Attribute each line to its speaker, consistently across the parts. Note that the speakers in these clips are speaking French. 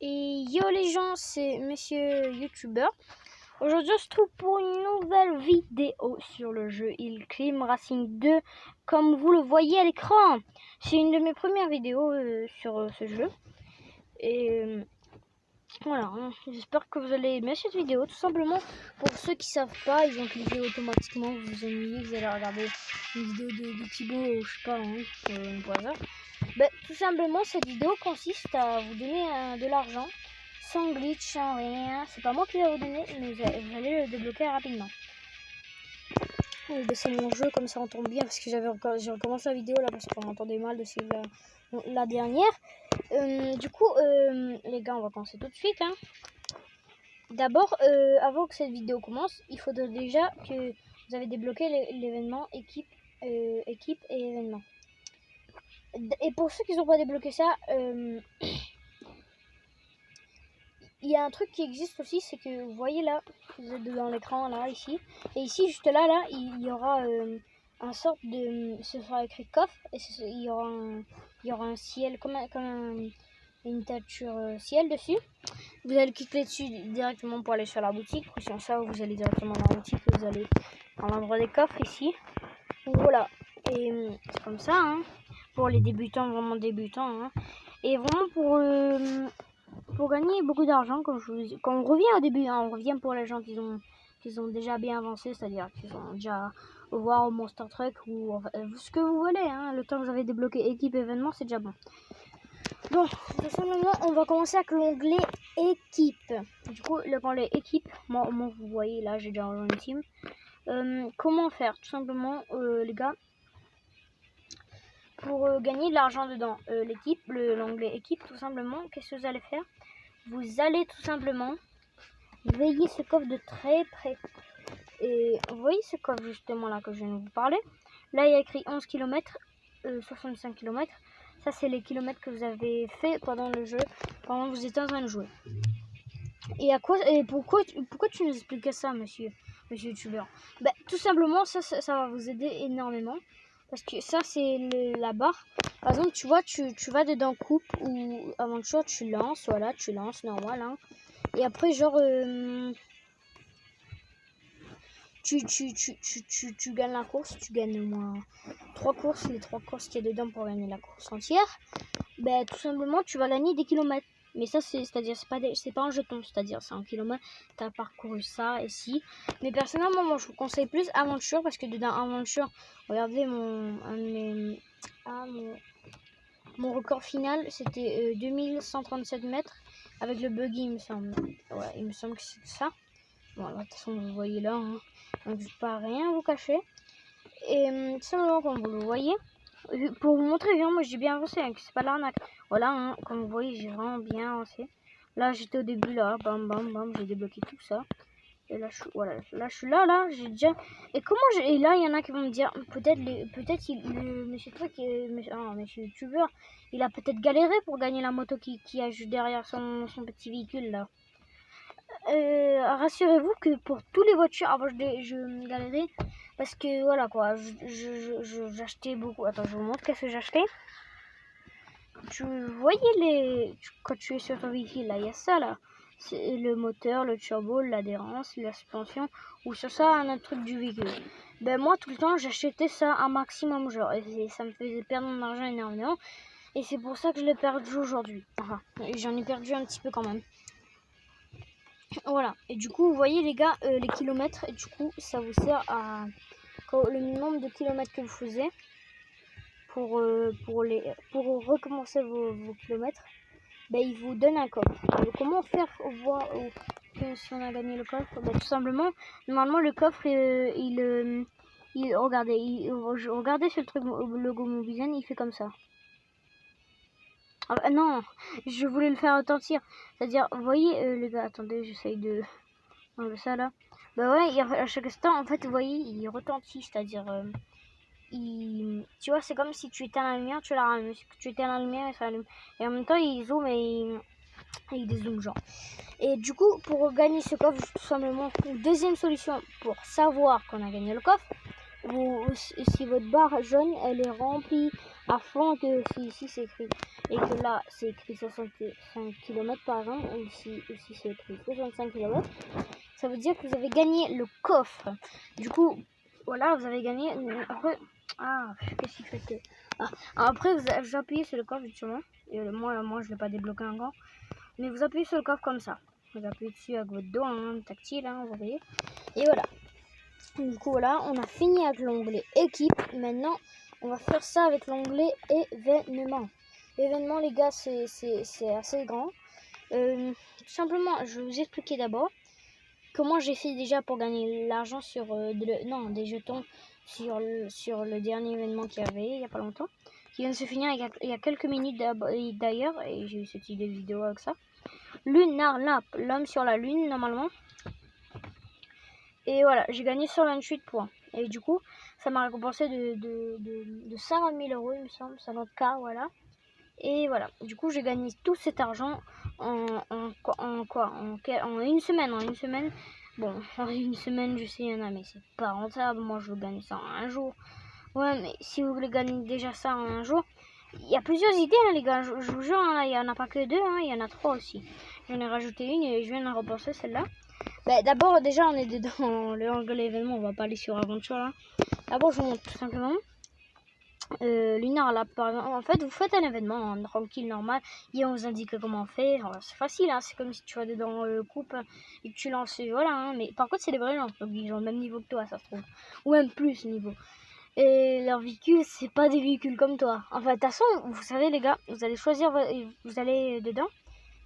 Speaker 1: Et yo les gens, c'est Monsieur YouTuber. Aujourd'hui on se trouve pour une nouvelle vidéo sur le jeu Hill Climb Racing 2. Comme vous le voyez à l'écran, c'est une de mes premières vidéos sur ce jeu. Et voilà, hein. J'espère que vous allez aimer cette vidéo. Tout simplement, pour ceux qui savent pas, ils ont cliqué automatiquement, vous vous ennuyez, vous allez regarder une vidéo de Thibaut, je sais pas, hein, pour hasard. Ben, tout simplement, cette vidéo consiste à vous donner de l'argent, sans glitch, sans rien. C'est pas moi qui vais vous donner, mais vous allez le débloquer rapidement. Ben, c'est mon jeu, comme ça on tombe bien, parce que j'ai recommencé la vidéo là, parce qu'on entendait mal de la dernière. Du coup, les gars, on va commencer tout de suite. Hein. D'abord, avant que cette vidéo commence, il faudrait déjà que vous avez débloqué l'événement équipe et événement. Et pour ceux qui n'ont pas débloqué ça, il y a un truc qui existe aussi, c'est que vous voyez là, vous êtes dans l'écran là, ici, et ici juste là, il y aura un sorte de, ce sera écrit coffre, et il y aura un ciel comme une teinture ciel dessus. Vous allez cliquer dessus directement pour aller sur la boutique, ou sur ça vous allez directement dans la boutique, vous allez dans l'endroit des coffres ici. Voilà, et c'est comme ça, hein, pour les débutants, vraiment débutants, hein. Et vraiment pour gagner beaucoup d'argent, quand on revient au début, hein, on revient pour les gens qui ont déjà bien avancé, c'est-à-dire qu'ils ont déjà voir au Monster Truck ou enfin, ce que vous voulez, hein, le temps que vous avez débloqué équipe événement, c'est déjà bon. Donc, tout simplement, on va commencer avec l'onglet équipe. Du coup, l'onglet équipe, moi vous voyez là, j'ai déjà rejoint une team. Comment faire? Tout simplement, les gars, pour gagner de l'argent dedans, l'équipe, l'onglet équipe, tout simplement, qu'est-ce que vous allez faire? Vous allez tout simplement veiller ce coffre de très près. Et vous voyez ce coffre justement là que je viens de vous parler. Là il y a écrit 11 km, 65 km. Ça c'est les kilomètres que vous avez fait pendant le jeu, pendant que vous étiez en train de jouer. Et pourquoi tu nous expliques ça, monsieur YouTuber? Ben, tout simplement ça va vous aider énormément. Parce que ça c'est la barre. Par exemple tu vois, tu vas dedans coupe ou aventure, tu lances, voilà, tu lances normal, hein. Et après genre tu gagnes la course, tu gagnes au moins 3 courses, les 3 courses qu'il y a dedans pour gagner la course entière. Ben tout simplement tu vas gagner des kilomètres. Mais ça c'est-à-dire c'est pas un jeton, c'est-à-dire c'est un kilomètre, tu as parcouru ça et si. Mais personnellement moi je vous conseille plus aventure, parce que dedans aventure, regardez mon record final c'était 2137 mètres avec le buggy il me semble. Ouais, il me semble que c'est ça. Bon, de toute façon, vous voyez là, hein. Donc je ne vais pas rien vous cacher. Et tout simplement, comme vous le voyez, pour vous montrer bien, moi j'ai bien avancé, hein, que c'est pas l'arnaque. Voilà, hein, comme vous voyez, j'ai vraiment bien avancé. Là, j'étais au début, là, bam, bam, bam, j'ai débloqué tout ça. Et là, voilà, là, je suis là, j'ai déjà. Et et là, il y en a qui vont me dire, peut-être le monsieur truc, monsieur YouTuber, il a peut-être galéré pour gagner la moto qui a juste derrière son petit véhicule là. Rassurez-vous que pour toutes les voitures, avant je galérais parce que voilà quoi, j'achetais beaucoup. Attends, je vous montre qu'est-ce que j'achetais. Tu voyais quand tu es sur ton véhicule là, il y a ça là, c'est le moteur, le turbo, l'adhérence, la suspension, ou sur ça un autre truc du véhicule. Ben moi tout le temps j'achetais ça un maximum genre, et ça me faisait perdre mon argent énormément, et c'est pour ça que je l'ai perdu aujourd'hui. Enfin, j'en ai perdu un petit peu quand même. Voilà, et du coup vous voyez les gars, les kilomètres, et du coup ça vous sert à le minimum de kilomètres que vous faisiez pour recommencer vos kilomètres, ben il vous donne un coffre. Comment faire pour voir que si on a gagné le coffre? Ben, tout simplement, normalement le coffre regardez sur le truc, le logo Mobizen, il fait comme ça. Ah, non, je voulais le faire retentir. C'est-à-dire, vous voyez, les gars, attendez, j'essaye de enlever ça là. Bah ouais, à chaque instant, en fait, vous voyez, il retentit. C'est-à-dire, tu vois, c'est comme si tu éteins la lumière, tu la rallumes. Si tu éteins la lumière, ça allume. Et en même temps, il zoome et il dézoome, genre. Et du coup, pour gagner ce coffre, tout simplement, une deuxième solution pour savoir qu'on a gagné le coffre, si votre barre jaune elle est remplie à fond, que ici c'est écrit et que là c'est écrit 65 km par exemple, ici aussi c'est écrit 65 km, ça veut dire que vous avez gagné le coffre. Du coup, voilà, vous avez gagné. Après, qu'est-ce qu'il fait que... après, vous appuyez sur le coffre justement. Et moi je l'ai pas débloqué encore. Mais vous appuyez sur le coffre comme ça. Vous appuyez dessus avec votre doigt, hein, tactile, hein, vous voyez. Et voilà. Du coup, voilà, on a fini avec l'onglet équipe. Maintenant, on va faire ça avec l'onglet événements. Événements, les gars, c'est assez grand. Tout simplement, je vais vous expliquer d'abord comment j'ai fait déjà pour gagner l'argent sur des jetons sur le dernier événement qu'il y avait il n'y a pas longtemps, qui vient de se finir il y a quelques minutes d'ailleurs, et j'ai eu cette idée de vidéo avec ça. Lunar Lap, l'homme sur la lune normalement. Et voilà, j'ai gagné 128 points. Et du coup, ça m'a récompensé de 50 000 euros, il me semble, 50K, voilà. Et voilà, du coup, j'ai gagné tout cet argent en une semaine. En une semaine, bon, en une semaine, je sais, il y en a, mais c'est pas rentable. Moi, je veux gagner ça en un jour. Ouais, mais si vous voulez gagner déjà ça en un jour, il y a plusieurs idées, hein, les gars. Je vous jure, hein, il n'y en a pas que deux, hein, il y en a trois aussi. J'en ai rajouté une et je viens de repenser celle-là. D'abord, déjà, on est dedans l'onglet événement, on va pas aller sur aventure là. D'abord, je vous montre tout simplement. Lunar là, par exemple, en fait, vous faites un événement hein, tranquille, normal, et on vous indique comment faire. C'est facile, hein, c'est comme si tu vas dedans coupe et que tu lances, voilà. Hein, mais par contre, c'est des vrais gens, donc ils ont le même niveau que toi, ça se trouve, ou même plus niveau. Et leurs véhicules, c'est pas des véhicules comme toi. Enfin, de toute façon, vous savez, les gars, vous allez choisir, vous allez dedans.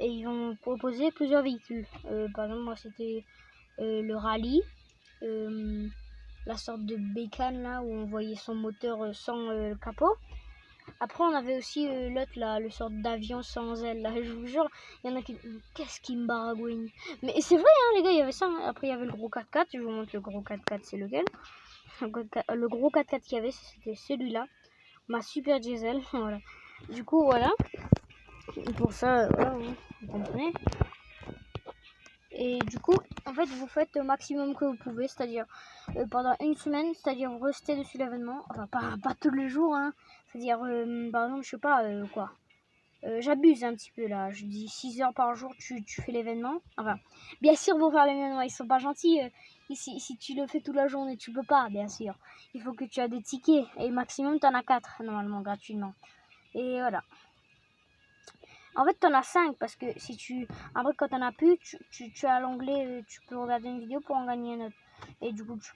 Speaker 1: Et ils vont proposer plusieurs véhicules. Par exemple, moi c'était le rallye, la sorte de bécane là où on voyait son moteur sans le capot. Après on avait aussi l'autre là, le sorte d'avion sans aile là. Je vous jure, il y en a qui... Qu'est-ce qui me baragouine. Mais c'est vrai hein les gars, il y avait ça. Hein. Après il y avait le gros 4x4, je vous montre le gros 4x4 c'est lequel. Le gros 4x4 qu'il y avait c'était celui-là. Ma super diesel, voilà. Du coup voilà. Pour ça, voilà, vous comprenez. Et du coup, en fait, vous faites le maximum que vous pouvez, c'est-à-dire pendant une semaine, c'est-à-dire vous restez dessus l'événement, enfin pas tous les jours, hein. C'est-à-dire, par exemple, je sais pas quoi. J'abuse un petit peu là, je dis 6 heures par jour, tu fais l'événement. Enfin, bien sûr, pour faire l'événement, ils sont pas gentils. Si tu le fais toute la journée, tu peux pas, bien sûr. Il faut que tu as des tickets, et maximum, tu en as 4 normalement, gratuitement. Et voilà. En fait, t'en as 5 parce que si tu... Après, quand t'en as plus, tu as l'onglet, tu peux regarder une vidéo pour en gagner un autre. Et du coup, tu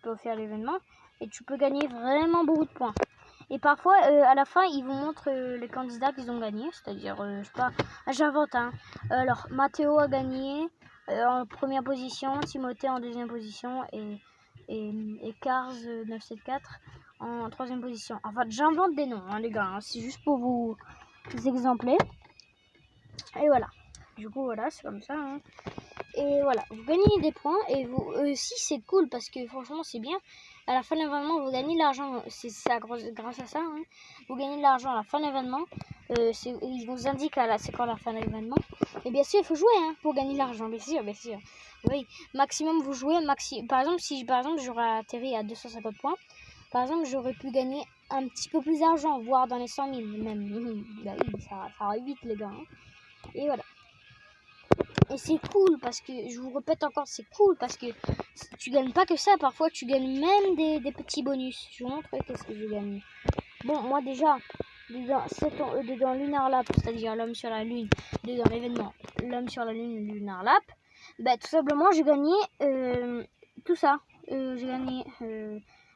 Speaker 1: peux faire l'événement et tu peux gagner vraiment beaucoup de points. Et parfois, à la fin, ils vous montrent les candidats qu'ils ont gagné. C'est-à-dire, je sais pas, j'invente, hein. Alors, Mathéo a gagné en première position, Timothée en deuxième position et Cars 974 en troisième position. Enfin, j'invente des noms, hein, les gars. Hein. C'est juste pour vous exempler. Et voilà. Du coup, voilà, c'est comme ça. Hein. Et voilà, vous gagnez des points. Et vous aussi, c'est cool parce que franchement, c'est bien. À la fin de l'événement, vous gagnez de l'argent. C'est ça, grâce à ça. Hein. Vous gagnez de l'argent à la fin de l'événement. Ils vous indiquent c'est quand la fin de l'événement. Et bien sûr, il faut jouer hein, pour gagner de l'argent. Bien sûr, bien sûr. Oui, maximum vous jouez. Par exemple, si j'aurais atterri à 250 points, par exemple, j'aurais pu gagner un petit peu plus d'argent, voire dans les 100 000 même. Bah oui, ça va vite, les gars. Hein. Et voilà. Et c'est cool parce que, je vous répète encore, c'est cool parce que tu gagnes pas que ça, parfois tu gagnes même des petits bonus. Je vous montre qu'est-ce que j'ai gagné. Bon, moi déjà, dedans Lunar Lap, c'est-à-dire l'homme sur la lune, dedans l'événement l'homme sur la lune Lunar Lap, bah tout simplement j'ai gagné tout ça. J'ai gagné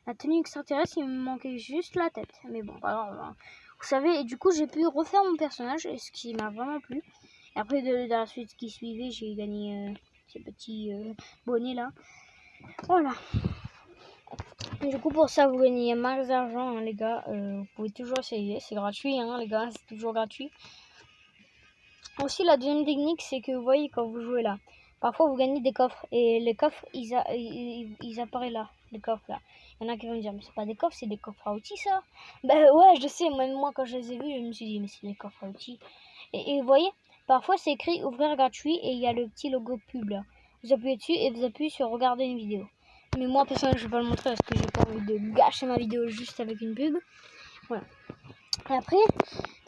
Speaker 1: la tenue extraterrestre, il me manquait juste la tête. Mais bon, pas grave. Hein. Vous savez, et du coup j'ai pu refaire mon personnage, ce qui m'a vraiment plu. Et après, dans la suite qui suivait, j'ai gagné ces petits bonnets là. Voilà. Et du coup, pour ça, vous gagnez max d'argent, hein, les gars. Vous pouvez toujours essayer. C'est gratuit, hein, les gars. C'est toujours gratuit. Aussi, la deuxième technique, c'est que vous voyez quand vous jouez là. Parfois, vous gagnez des coffres. Et les coffres, ils apparaissent là. Les coffres là. Il y en a qui vont me dire, mais c'est pas des coffres, c'est des coffres à outils, ça. Ben ouais, je sais. Même moi, quand je les ai vus, je me suis dit, mais c'est des coffres à outils. Et vous voyez, parfois, c'est écrit ouvrir gratuit et il y a le petit logo pub là. Vous appuyez dessus et vous appuyez sur regarder une vidéo. Mais moi, personnellement, je vais pas le montrer parce que j'ai pas envie de gâcher ma vidéo juste avec une pub. Voilà. Et après,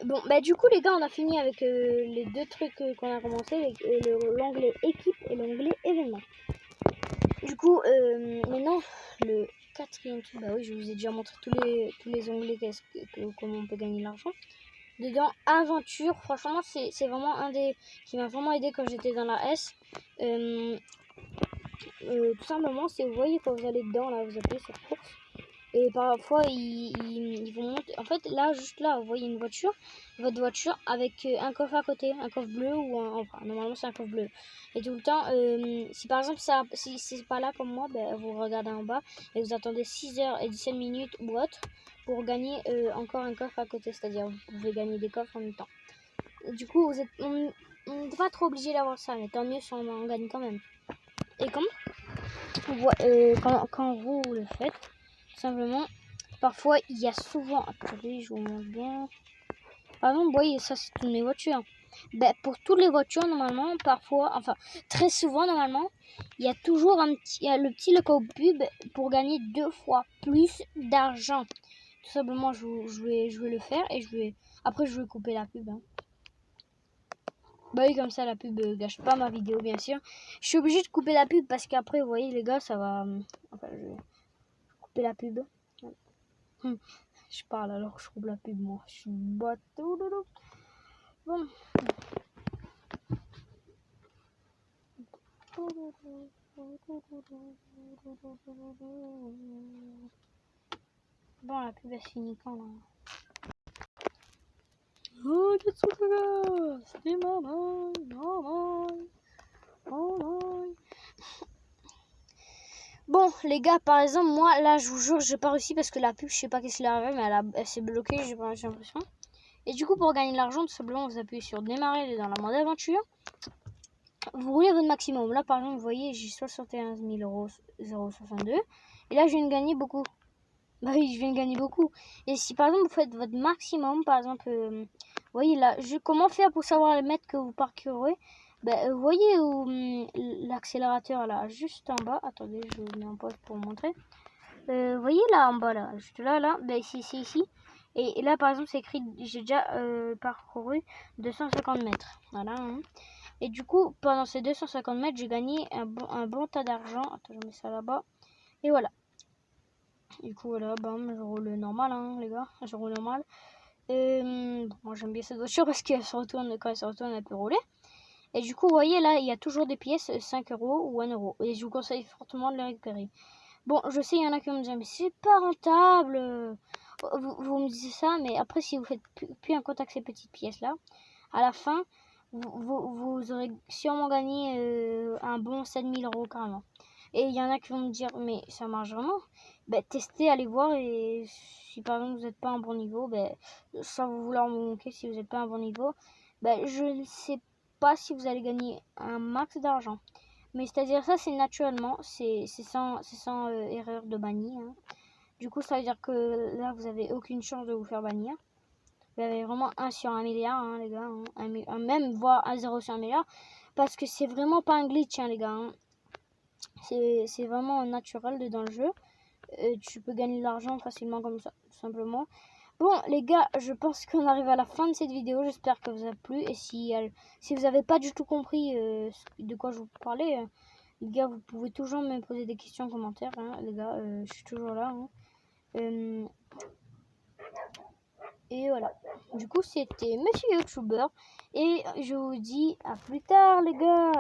Speaker 1: bon, bah du coup les gars, on a fini avec les deux trucs qu'on a commencé, l'onglet équipe et l'onglet événement. Du coup, maintenant, le quatrième truc, bah oui, je vous ai déjà montré tous les onglets, comment on peut gagner de l'argent. Dedans, aventure, franchement, c'est vraiment un des qui m'a vraiment aidé quand j'étais dans la S. Tout simplement, c'est, vous voyez, quand vous allez dedans, là, vous appuyez sur course. Et parfois, ils vont monter. En fait, là, juste là, vous voyez une voiture. Votre voiture avec un coffre à côté. Un coffre bleu ou un... Enfin, normalement, c'est un coffre bleu. Et tout le temps, si par exemple, si c'est pas là comme moi, ben, vous regardez en bas et vous attendez 6h17 minutes ou autre pour gagner encore un coffre à côté. C'est-à-dire, vous pouvez gagner des coffres en même temps. Et du coup, on n'est pas trop obligé d'avoir ça. Mais tant mieux si on en gagne quand même. Et quand vous le faites, simplement, parfois il y a souvent, attendez, je vous montre bien. Par exemple, vous voyez, ça c'est toutes mes voitures. Ben, pour toutes les voitures, normalement, parfois, enfin très souvent, normalement, il y a toujours il y a le petit logo pub pour gagner 2 fois plus d'argent. Tout simplement, je vais le faire et après je vais couper la pub. Hein. Bah oui, comme ça la pub gâche pas ma vidéo, bien sûr. Je suis obligé de couper la pub parce qu'après, vous voyez les gars, ça va... Enfin, je vais couper la pub. Je parle alors que je coupe la pub, moi. Je suis bateau. Bon. Bon, la pub elle se finit quand là? Oh, c'est maman. Bon, les gars, par exemple, moi, là, je vous jure, j'ai pas réussi parce que la pub, je sais pas qu'est-ce qui est arrivé, mais elle s'est bloquée, j'ai l'impression. Et du coup, pour gagner de l'argent, tout simplement, vous appuyez sur démarrer dans la mode aventure. Vous roulez votre maximum. Là, par exemple, vous voyez, j'ai 71 062. Et là, je viens de gagner beaucoup. Bah oui, je viens de gagner beaucoup. Et si, par exemple, vous faites votre maximum, par exemple, vous voyez là, comment faire pour savoir les mètres que vous parcourez? Bah, vous voyez où l'accélérateur, là, juste en bas. Attendez, je vous mets en pause pour vous montrer. Vous voyez là, en bas, là, juste là. Bah, ici. Et là, par exemple, c'est écrit, j'ai déjà parcouru 250 mètres. Voilà. Hein. Et du coup, pendant ces 250 mètres, j'ai gagné un bon tas d'argent. Attends, je mets ça là-bas. Et voilà. Du coup, voilà, bam, je roule normal, hein, les gars. Je roule normal. Moi, j'aime bien cette voiture parce qu'elle se retourne, quand elle se retourne, elle peut rouler. Et du coup, vous voyez, là, il y a toujours des pièces 5 € ou 1 €. Et je vous conseille fortement de les récupérer. Bon, je sais, il y en a qui vont me dire, mais c'est pas rentable. Vous me dites ça, mais après, si vous faites plus un compte avec ces petites pièces-là, à la fin, vous aurez sûrement gagné un bon 7000 € carrément. Et il y en a qui vont me dire, mais ça marche vraiment? Ben, testez, allez voir, et si par exemple vous n'êtes pas un bon niveau, ben, sans vous vouloir me moquer, si vous n'êtes pas un bon niveau, ben, je ne sais pas si vous allez gagner un max d'argent. Mais c'est-à-dire ça, c'est naturellement, c'est sans erreur de banni. Hein. Du coup, ça veut dire que là, vous avez aucune chance de vous faire bannir. Vous avez vraiment 1 sur 1 milliard, hein, les gars. Hein. Même voire 1 0 sur 1 milliard. Parce que c'est vraiment pas un glitch, hein, les gars. Hein. C'est vraiment naturel dans le jeu. Tu peux gagner de l'argent facilement comme ça, tout simplement. Bon, les gars, je pense qu'on arrive à la fin de cette vidéo. J'espère que vous a plu. Et si vous n'avez pas du tout compris de quoi je vous parlais, les gars, vous pouvez toujours me poser des questions en commentaire. Hein, les gars, je suis toujours là. Hein. Et voilà. Du coup, c'était Monsieur YouTuber. Et je vous dis à plus tard, les gars.